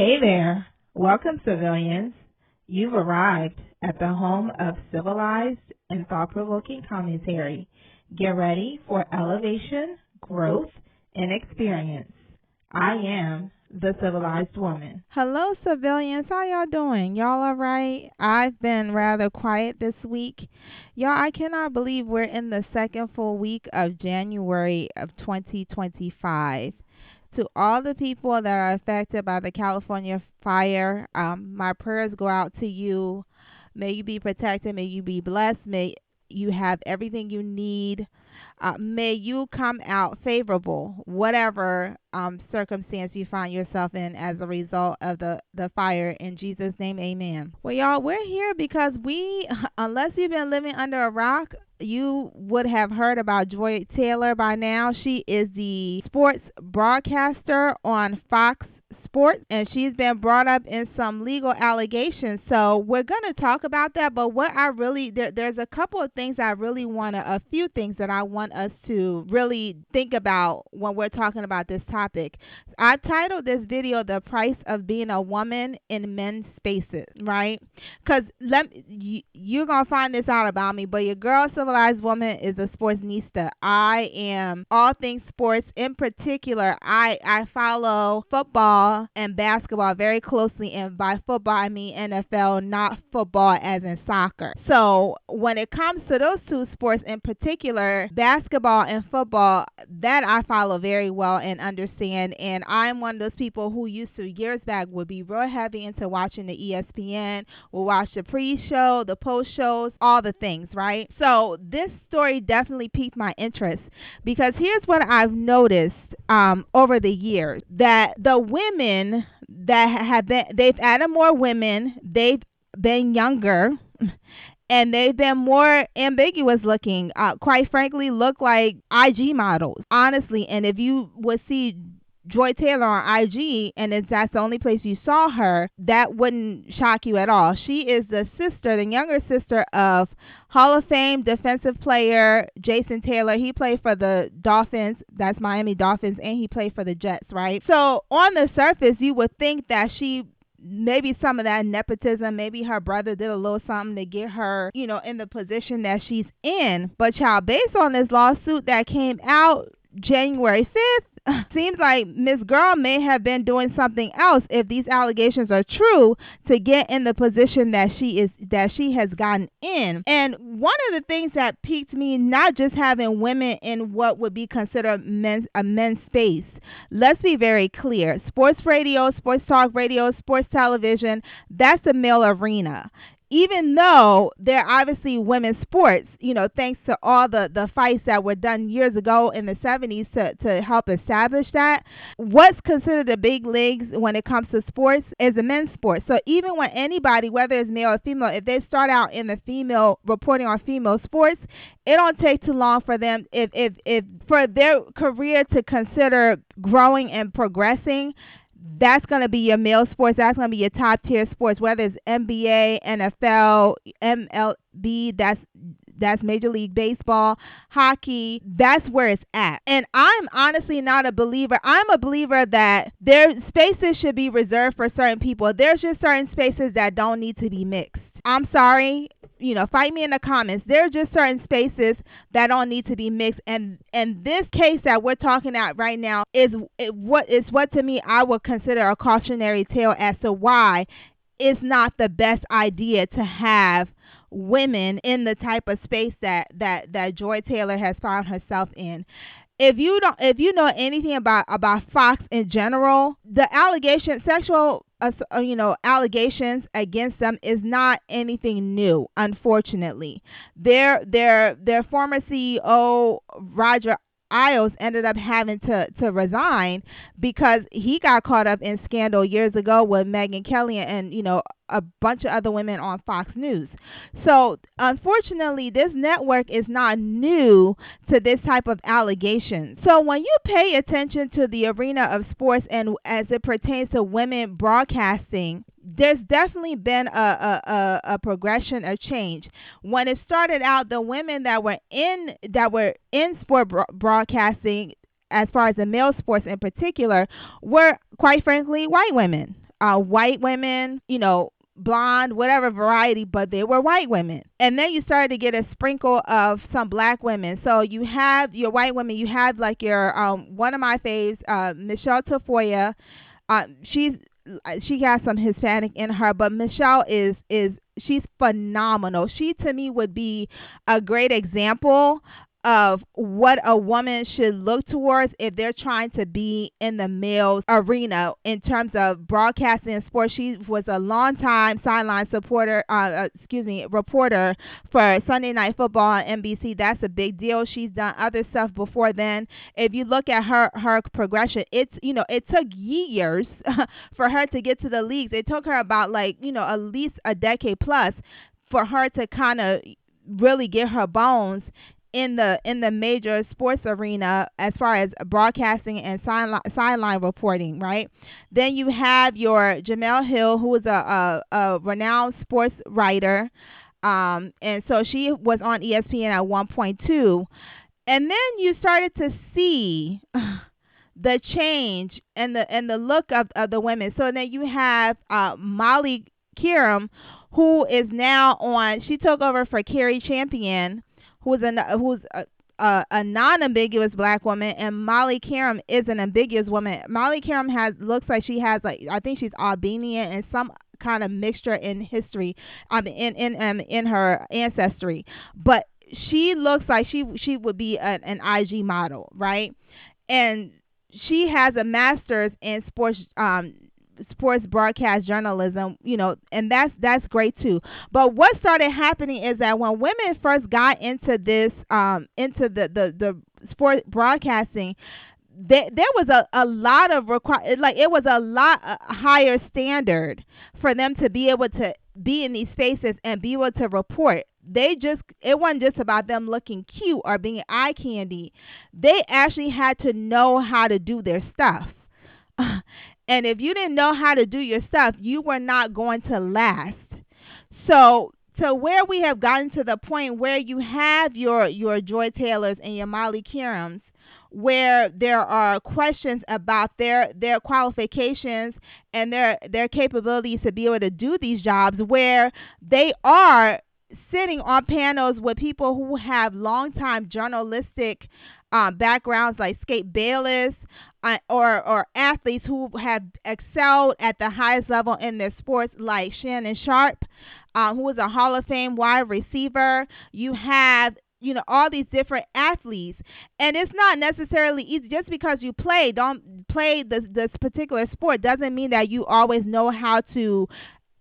Hey there. Welcome, civilians. You've arrived at the home of civilized and thought-provoking commentary. Get ready for elevation, growth, and experience. I am the civilized woman. Hello, civilians. How y'all doing? Y'all all right? I've been rather quiet this week. Y'all, I cannot believe we're in the second full week of January of 2025. To all the people that are affected by the California fire, my prayers go out to you. May you be protected. May you be blessed. May you have everything you need. May you come out favorable, whatever circumstance you find yourself in as a result of the fire. In Jesus' name, amen. Well, y'all, we're here because unless you've been living under a rock, you would have heard about Joy Taylor by now. She is the sports broadcaster on Fox Sports, and she's been brought up in some legal allegations. So we're going to talk about that, but there's a couple of things a few things that I want us to really think about when we're talking about this topic. I titled this video, "The Price of Being a Woman in Men's Spaces," right? Because you're going to find this out about me, but your girl, civilized woman, is a sportsnista. I am all things sports. In particular, I follow football and basketball very closely, and by football I mean NFL, not football as in soccer. So when it comes to those two sports in particular, basketball and football, that I follow very well and understand, and I'm one of those people who used to years back would be real heavy into watching the ESPN, will watch the pre-show, the post-shows, all the things, right? So this story definitely piqued my interest because here's what I've noticed over the years, that the women that they've added more women, they've been younger, and they've been more ambiguous looking, quite frankly, look like IG models, honestly. And if you would see Joy Taylor on IG, and if that's the only place you saw her, that wouldn't shock you at all. She is the younger sister of Hall of Fame defensive player Jason Taylor. He played for the Dolphins, that's Miami Dolphins, and he played for the Jets, right? So on the surface, you would think that maybe some of that nepotism, maybe her brother did a little something to get her, in the position that she's in. But child, based on this lawsuit that came out January 5th, seems like Miss Girl may have been doing something else if these allegations are true to get in the position that she has gotten in. And one of the things that piqued me, not just having women in what would be considered a men's space. Let's be very clear. Sports radio, sports talk radio, sports television, that's a male arena. Even though they're obviously women's sports, thanks to all the fights that were done years ago in the 70s to help establish that, what's considered the big leagues when it comes to sports is a men's sport. So even when anybody, whether it's male or female, if they start out in the female, reporting on female sports, it don't take too long for them, if for their career to consider growing and progressing. That's going to be your male sports. That's going to be your top tier sports, whether it's NBA, NFL, MLB, that's Major League Baseball, hockey. That's where it's at. And I'm honestly not a believer. I'm a believer that their spaces should be reserved for certain people. There's just certain spaces that don't need to be mixed. I'm sorry. Fight me in the comments. There's just certain spaces that don't need to be mixed, and this case that we're talking about right now is what to me I would consider a cautionary tale as to why it's not the best idea to have women in the type of space that Joy Taylor has found herself in. If you know anything about Fox in general, the sexual allegations against them is not anything new. Unfortunately, their former CEO Roger Ailes ended up having to resign because he got caught up in scandal years ago with Megyn Kelly and a bunch of other women on Fox News. So unfortunately, this network is not new to this type of allegation. So when you pay attention to the arena of sports and as it pertains to women broadcasting, there's definitely been a progression, a change. When it started out, the women that were in sport broadcasting, as far as the male sports in particular, were quite frankly white women. white women, blonde, whatever variety, but they were white women. And then you started to get a sprinkle of some black women. So you have your white women, you have like your one of my faves, Michelle Tafoya. She's she has some Hispanic in her, but Michelle is she's phenomenal. She to me would be a great example of what a woman should look towards if they're trying to be in the male arena in terms of broadcasting and sports. She was a long time sideline reporter for Sunday Night Football on NBC. That's a big deal. She's done other stuff before then. If you look at her progression, it took years for her to get to the leagues. It took her about at least a decade plus for her to kind of really get her bones in the major sports arena as far as broadcasting and sideline reporting, right? Then you have your Jamel Hill, who is a renowned sports writer, and so she was on ESPN at one point too. And then you started to see the change and the look of the women. So then you have Molly Qerim, who is now on. She took over for Carrie Champion, who's a non-ambiguous black woman, and Molly Qerim is an ambiguous woman. Molly Qerim looks like she has I think she's Albanian and some kind of mixture in history, in her ancestry, but she looks like she would be an IG model, right? And she has a master's in sports broadcast journalism, and that's great too. But what started happening is that when women first got into this, into the sport broadcasting, there was a lot of it was a lot higher standard for them to be able to be in these spaces and be able to report. It wasn't just about them looking cute or being eye candy. They actually had to know how to do their stuff. And if you didn't know how to do your stuff, you were not going to last. So to where we have gotten to the point where you have your Joy Taylors and your Molly Qerims, where there are questions about their qualifications and their capabilities to be able to do these jobs, where they are sitting on panels with people who have long-time journalistic backgrounds, like Skate Bayless, or athletes who have excelled at the highest level in their sports, like Shannon Sharp, who is a Hall of Fame wide receiver. You have all these different athletes, and it's not necessarily easy. Just because you don't play this particular sport doesn't mean that you always know how to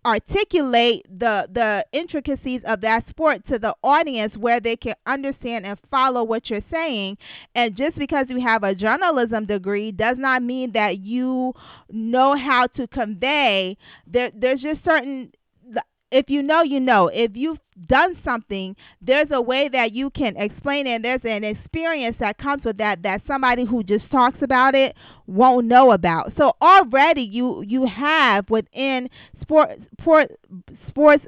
articulate the intricacies of that sport to the audience where they can understand and follow what you're saying. And just because you have a journalism degree does not mean that you know how to convey. There's just certain, if you know, if you've done something, there's a way that you can explain it, and there's an experience that comes with that somebody who just talks about it won't know about. So already you have within sports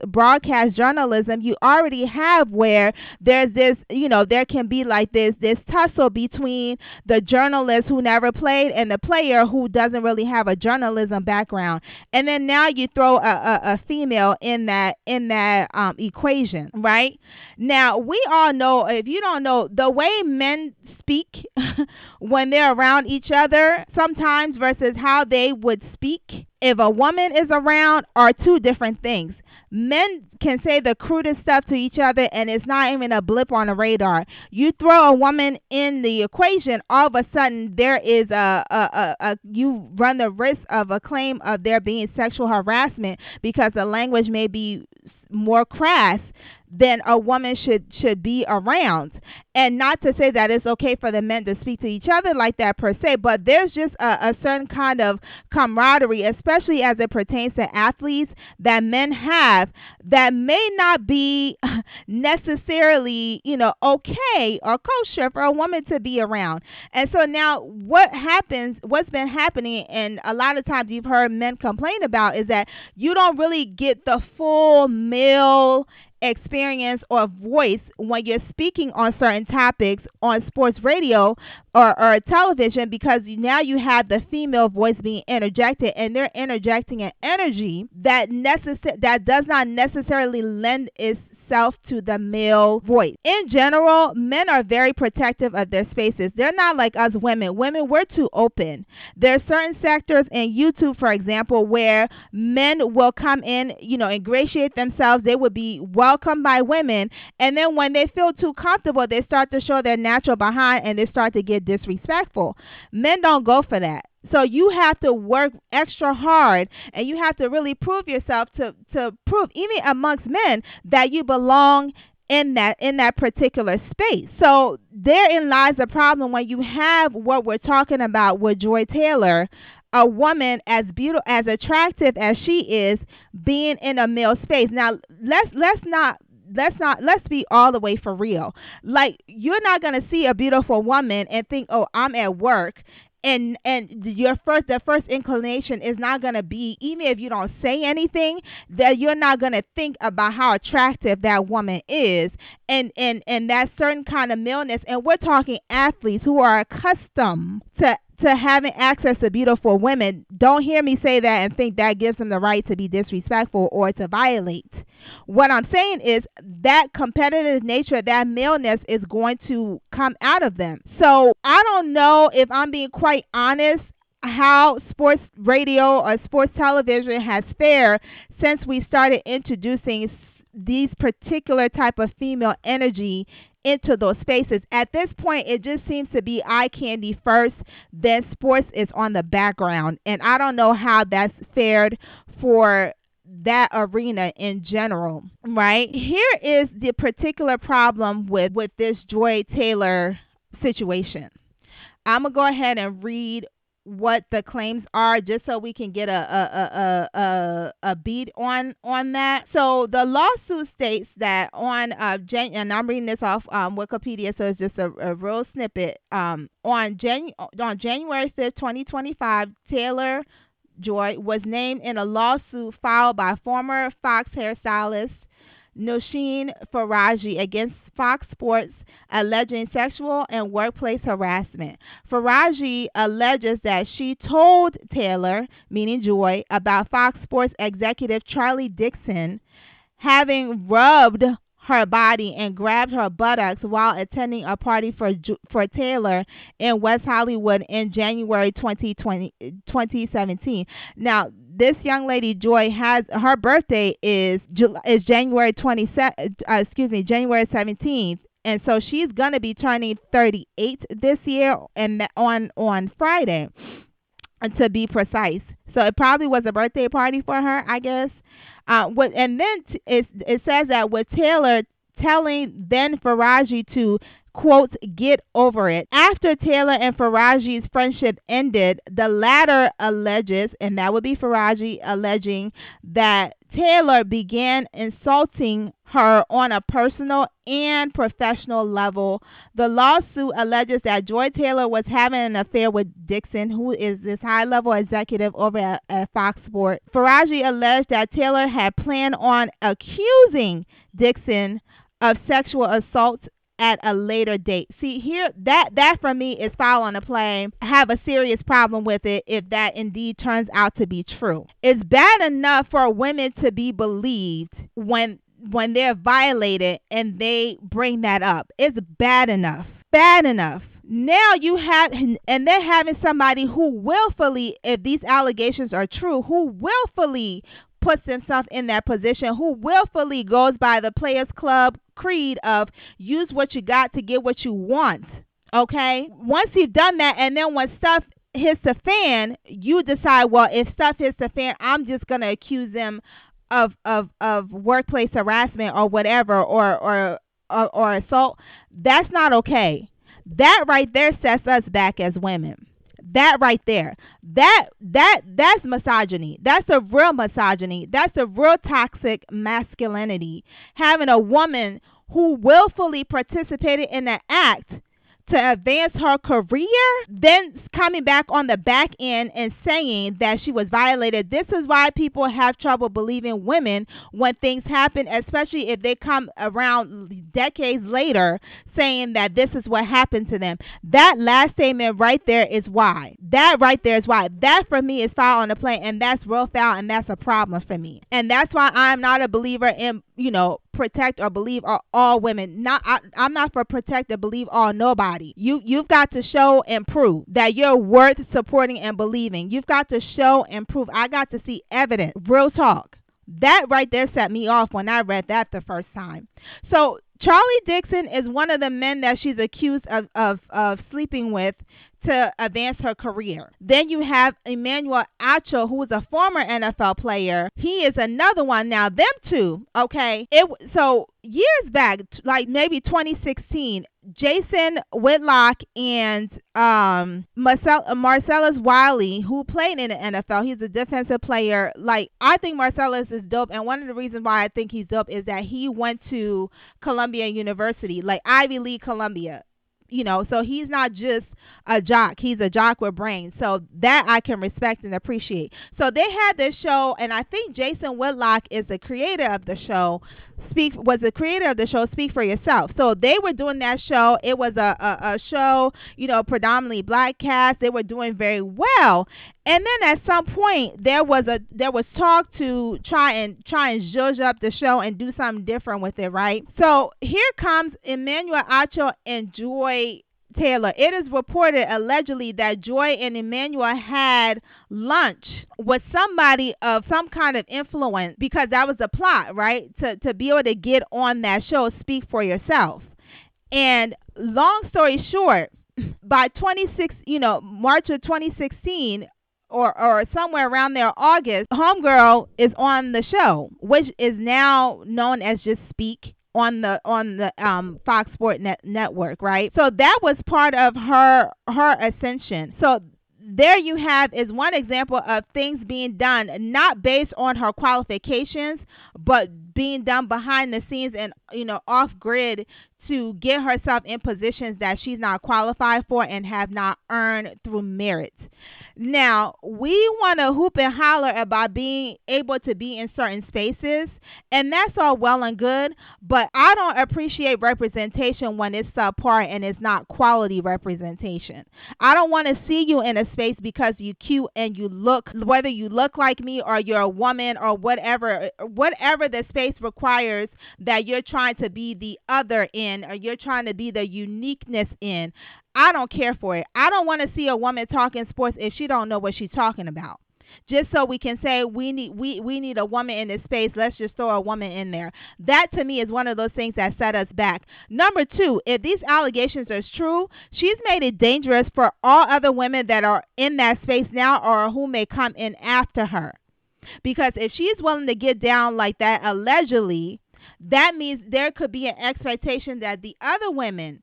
broadcast journalism, you already have where there's this, there can be like this tussle between the journalist who never played and the player who doesn't really have a journalism background. And then now you throw a female in that equation, right? Now, we all know, if you don't know, the way men speak when they're around each other sometimes versus how they would speak if a woman is around are two different things. Men can say the crudest stuff to each other, and it's not even a blip on the radar. You throw a woman in the equation, all of a sudden there is you run the risk of a claim of there being sexual harassment because the language may be more crass than a woman should be around. And not to say that it's okay for the men to speak to each other like that per se, but there's just a certain kind of camaraderie, especially as it pertains to athletes, that men have that may not be necessarily, okay or kosher for a woman to be around. And so now what's been happening, and a lot of times you've heard men complain about, is that you don't really get the full male experience or voice when you're speaking on certain topics on sports radio or television, because now you have the female voice being interjected, and they're interjecting an energy that does not necessarily lend itself to the male voice. In general, men are very protective of their spaces. They're not like us women. Women, we're too open. There are certain sectors in YouTube, for example, where men will come in, ingratiate themselves. They would be welcomed by women, and then when they feel too comfortable, they start to show their natural behind and they start to get disrespectful. Men don't go for that. So you have to work extra hard, and you have to really prove yourself to prove, even amongst men, that you belong in that particular space. So therein lies the problem when you have what we're talking about with Joy Taylor, a woman as beautiful, as attractive as she is, being in a male space. Now let's be all the way for real. Like, you're not gonna see a beautiful woman and think, oh, I'm at work, and the first inclination is not going to be, even if you don't say anything, that you're not going to think about how attractive that woman is, and that certain kind of maleness. And we're talking athletes who are accustomed to having access to beautiful women. Don't hear me say that and think that gives them the right to be disrespectful or to violate. What I'm saying is that competitive nature, that maleness, is going to come out of them. So I don't know, if I'm being quite honest, how sports radio or sports television has fared since we started introducing these particular type of female energy into those spaces. At this point, it just seems to be eye candy first, then sports is on the background. And I don't know how that's fared for that arena in general, right? Here is the particular problem with this Joy Taylor situation. I'm going to go ahead and read what the claims are, just so we can get a beat on that. So the lawsuit states that on and I'm reading this off Wikipedia, so it's just a real snippet. On January 5th, 2025, Taylor Joy was named in a lawsuit filed by former Fox hairstylist Noushin Faraji against Fox Sports, alleging sexual and workplace harassment. Faraji alleges that she told Taylor, meaning Joy, about Fox Sports executive Charlie Dixon having rubbed her body and grabbed her buttocks while attending a party for Taylor in West Hollywood in January 2017. Now, this young lady Joy has her birthday is January 17th, and so she's gonna be turning 38 this year, and on Friday, to be precise. So it probably was a birthday party for her, I guess. And then it says that with Taylor telling then Faraji to, quote, get over it. After Taylor and Faraji's friendship ended, the latter alleges, and that would be Faraji alleging, that Taylor began insulting her on a personal and professional level. The lawsuit alleges that Joy Taylor was having an affair with Dixon, who is this high-level executive over at Fox Sports. Faraji alleged that Taylor had planned on accusing Dixon of sexual assault at a later date. See, here, that for me is foul on the play. I have a serious problem with it if that indeed turns out to be true. It's bad enough for women to be believed when they're violated and they bring that up. It's bad enough. Bad enough. Now you have, and they're having somebody who willfully, if these allegations are true, who willfully puts himself in that position, who willfully goes by the Players Club creed of use what you got to get what you want. Okay? Once you've done that, and then when stuff hits the fan, you decide, well, if stuff hits the fan, I'm just going to accuse them of workplace harassment or whatever, or assault. That's not okay. That right there sets us back as women. That right there, that's misogyny. That's a real misogyny. That's a real toxic masculinity. Having a woman who willfully participated in an act to advance her career, then coming back on the back end and saying that she was violated. This is why people have trouble believing women when things happen, especially if they come around decades later saying that this is what happened to them. That last statement right there is why. That right there is why. That for me is foul on the play, and that's real foul, and that's a problem for me. And that's why I'm not a believer in, protect or believe all women. I'm not for protect or believe all nobody. You've got to show and prove that you're worth supporting and believing. You've got to show and prove. I got to see evidence. Real talk. That right there set me off when I read that the first time. So Charlie Dixon is one of the men that she's accused of sleeping with to advance her career. Then you have Emmanuel Acho, who is a former NFL player. He is another one. Now, them two, okay, so years back, like maybe 2016, Jason Whitlock and Marcellus Wiley, who played in the NFL, he's a defensive player. Like, I think Marcellus is dope, and one of the reasons why I think he's dope is that he went to Columbia University, like Ivy League Columbia. So he's not just a jock. He's a jock with brains. So that I can respect and appreciate. So they had this show, and I think Jason Whitlock is the creator of the show. Speak for Yourself. So they were doing that show. It was a show, predominantly black cast. They were doing very well. And then at some point there was talk to try and zhuzh up the show and do something different with it, right? So here comes Emmanuel Acho and Joy Taylor. It is reported allegedly that Joy and Emmanuel had lunch with somebody of some kind of influence, because that was the plot, right? To be able to get on that show, Speak for Yourself. And long story short, by March of 2016, or somewhere around there, August, Homegirl is on the show, which is now known as just Speak on the Fox Sports Network, right? So that was part of her ascension. So there you have is one example of things being done not based on her qualifications, but being done behind the scenes and off grid to get herself in positions that she's not qualified for and have not earned through merit. Now, we want to hoop and holler about being able to be in certain spaces, and that's all well and good, but I don't appreciate representation when it's subpar and it's not quality representation. I don't want to see you in a space because you're cute and you look, whether you look like me or you're a woman or whatever the space requires that you're trying to be the other in, or you're trying to be the uniqueness in. I don't care for it. I don't want to see a woman talking sports if she don't know what she's talking about. Just so we can say we need a woman in this space, let's just throw a woman in there. That to me is one of those things that set us back. Number two, if these allegations are true, she's made it dangerous for all other women that are in that space now or who may come in after her. Because if she's willing to get down like that, allegedly, that means there could be an expectation that the other women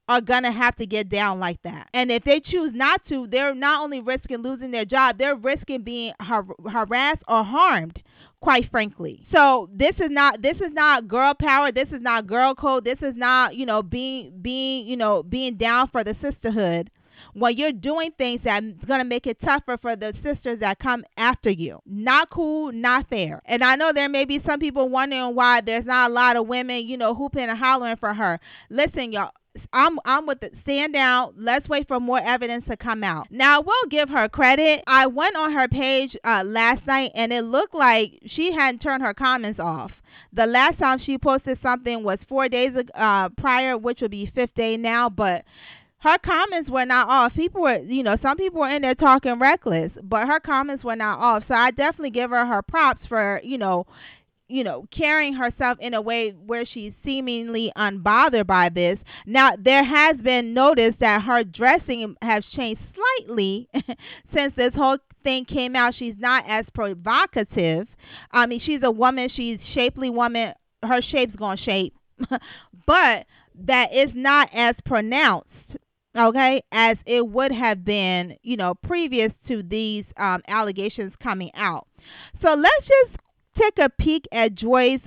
are going to have to get down like that. And if they choose not to, they're not only risking losing their job, they're risking being harassed or harmed, quite frankly. So this is not girl power. This is not girl code. This is not, being down for the sisterhood. When you're doing things that's going to make it tougher for the sisters that come after you. Not cool, not fair. And I know there may be some people wondering why there's not a lot of women, hooping and hollering for her. Listen, y'all. I'm with it. Stand down. Let's wait for more evidence to come out. Now, we'll give her credit. I went on her page last night, and it looked like she hadn't turned her comments off. The last time she posted something was 4 days prior, which would be 5th day now, but her comments were not off. People were, some people were in there talking reckless, but her comments were not off. So I definitely give her props for, carrying herself in a way where she's seemingly unbothered by this. Now, there has been notice that her dressing has changed slightly since this whole thing came out. She's not as provocative. I mean, she's a woman. She's a shapely woman. Her shape's going to shape. But that is not as pronounced, okay, as it would have been, previous to these allegations coming out. So let's just take a peek at Joy's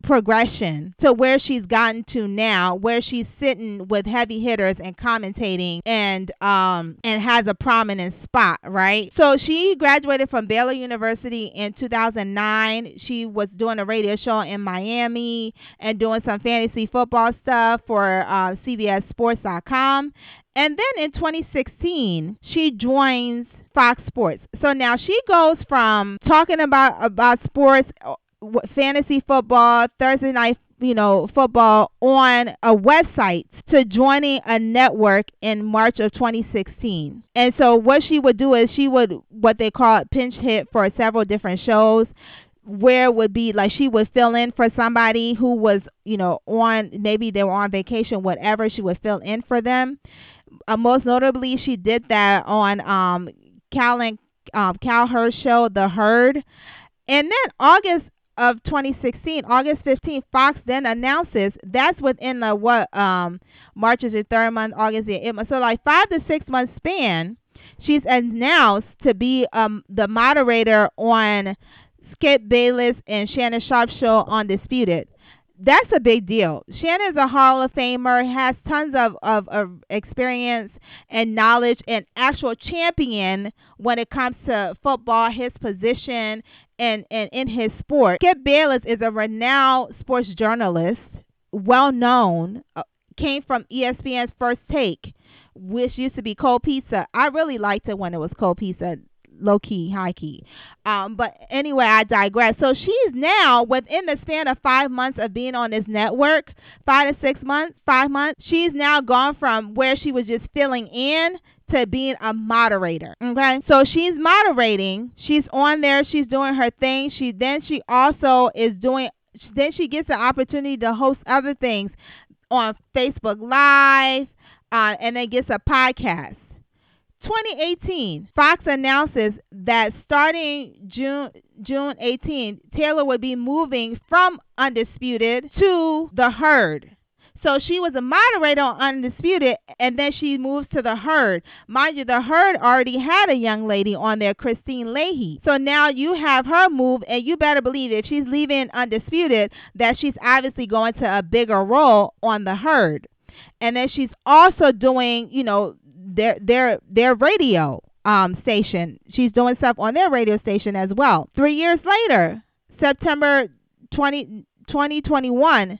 progression to where she's gotten to now, where she's sitting with heavy hitters and commentating and has a prominent spot, right? So she graduated from Baylor University in 2009. She was doing a radio show in Miami and doing some fantasy football stuff for CBSSports.com. And then in 2016, she joins Fox Sports. So now she goes from talking about sports, fantasy football, Thursday night, football on a website to joining a network in March of 2016. And so what she would do is she would what they call pinch hit for several different shows, where it would be like she would fill in for somebody who was, on, maybe they were on vacation, whatever, she would fill in for them. Most notably, she did that on Cal Hurd's show, The Herd. And then August of 2016, August 15th, Fox then announces, that's within the March is the third month, August is the 8th month, so like 5 to 6 month span, she's announced to be the moderator on Skip Bayless and Shannon Sharp's show Undisputed. That's a big deal. Shannon's a Hall of Famer, has tons of experience and knowledge, and actual champion when it comes to football, his position, and in his sport. Skip Bayless is a renowned sports journalist, well known, came from ESPN's First Take, which used to be Cold Pizza. I really liked it when it was Cold Pizza. Low key, high key. But anyway, I digress. So she's now, within the span of 5 months of being on this network, 5 to 6 months, 5 months, she's now gone from where she was just filling in to being a moderator. Okay, so she's moderating. She's on there. She's doing her thing. She also is doing. Then she gets the opportunity to host other things on Facebook Live, and then gets a podcast. 2018, Fox announces that starting June 18th, Taylor would be moving from Undisputed to The Herd. So she was a moderator on Undisputed, and then she moves to The Herd. Mind you, The Herd already had a young lady on there, Christine Leahy. So now you have her move, and you better believe if she's leaving Undisputed, that she's obviously going to a bigger role on The Herd. And then she's also doing, their radio station. She's doing stuff on their radio station as well. 3 years later, September 2021,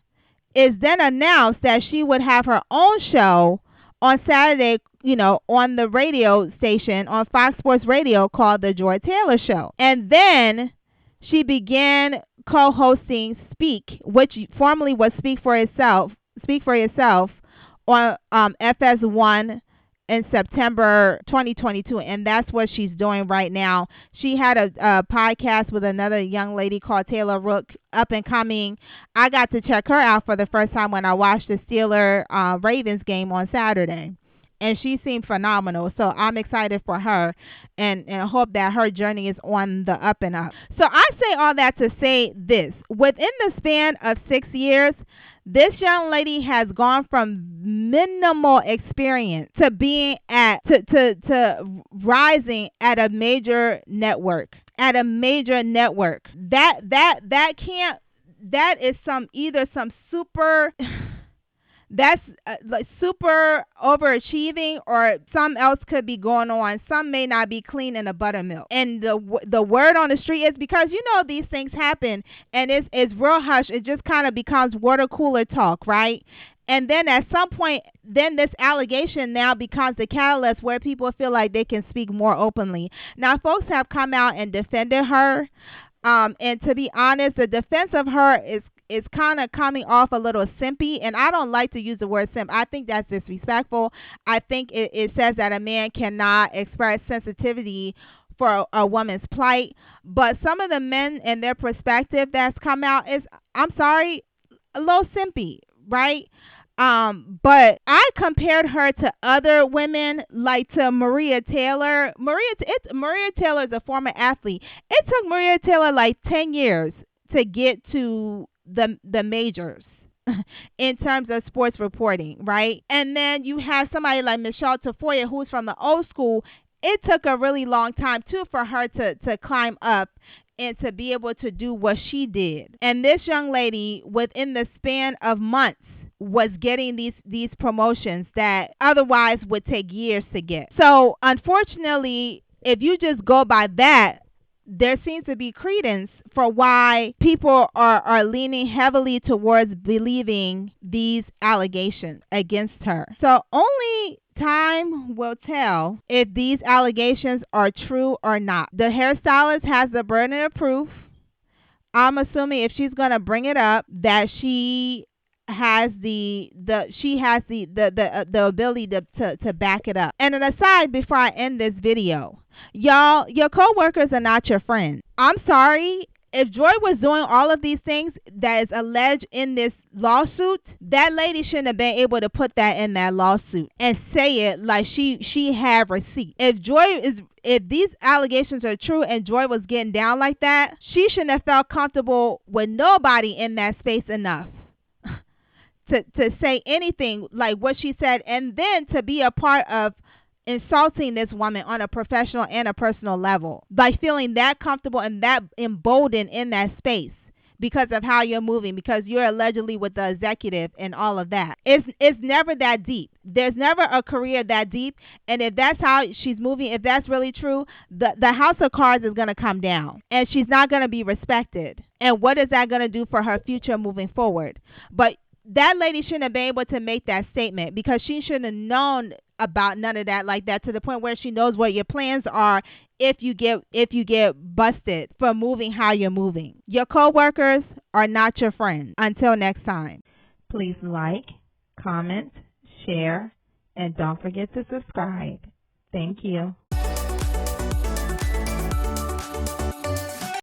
is then announced that she would have her own show on Saturday, on the radio station, on Fox Sports Radio, called The Joy Taylor Show. And then she began co-hosting Speak, which formerly was Speak for Yourself, on FS1 in September 2022, and that's what she's doing right now. She had a podcast with another young lady called Taylor Rook, up and coming. I got to check her out for the first time when I watched the Steelers-Ravens game on Saturday, and she seemed phenomenal. So I'm excited for her, and hope that her journey is on the up and up. So I say all that to say this: within the span of 6 years, this young lady has gone from minimal experience to being to rising at a major network. That is some super that's like super overachieving, or something else could be going on. Some may not be clean in a buttermilk. And the word on the street is, because these things happen, and it's real hush. It just kind of becomes water cooler talk, right? And then at some point, then this allegation now becomes the catalyst where people feel like they can speak more openly. Now, folks have come out and defended her. And to be honest, the defense of her is kind of coming off a little simpy, and I don't like to use the word simp. I think that's disrespectful. I think it says that a man cannot express sensitivity for a woman's plight. But some of the men and their perspective that's come out is, I'm sorry, a little simpy, right? But I compared her to other women, like to Maria Taylor. Maria Taylor is a former athlete. It took Maria Taylor like 10 years to get to the majors in terms of sports reporting, right? And then you have somebody like Michelle Tafoya, who's from the old school. It took a really long time too for her to climb up and to be able to do what she did. And this young lady, within the span of months, was getting these promotions that otherwise would take years to get. So unfortunately, if you just go by that, there seems to be credence for why people are leaning heavily towards believing these allegations against her. So only time will tell if these allegations are true or not. The hairstylist has the burden of proof. I'm assuming if she's going to bring it up that she has the ability to back it up. And an aside before I end this video, y'all, your coworkers are not your friends. I'm sorry. If Joy was doing all of these things that is alleged in this lawsuit, that lady shouldn't have been able to put that in that lawsuit and say it like she had receipt. If these allegations are true and Joy was getting down like that, she shouldn't have felt comfortable with nobody in that space enough to say anything like what she said, and then to be a part of insulting this woman on a professional and a personal level by feeling that comfortable and that emboldened in that space because of how you're moving, because you're allegedly with the executive and all of that. It's never that deep. There's never a career that deep, and if that's how she's moving, if that's really true, the house of cards is going to come down and she's not going to be respected. And what is that going to do for her future moving forward? But that lady shouldn't have been able to make that statement because she shouldn't have known about none of that like that, to the point where she knows what your plans are if you get busted for moving how you're moving. Your coworkers are not your friends. Until next time. Please like, comment, share, and don't forget to subscribe. Thank you.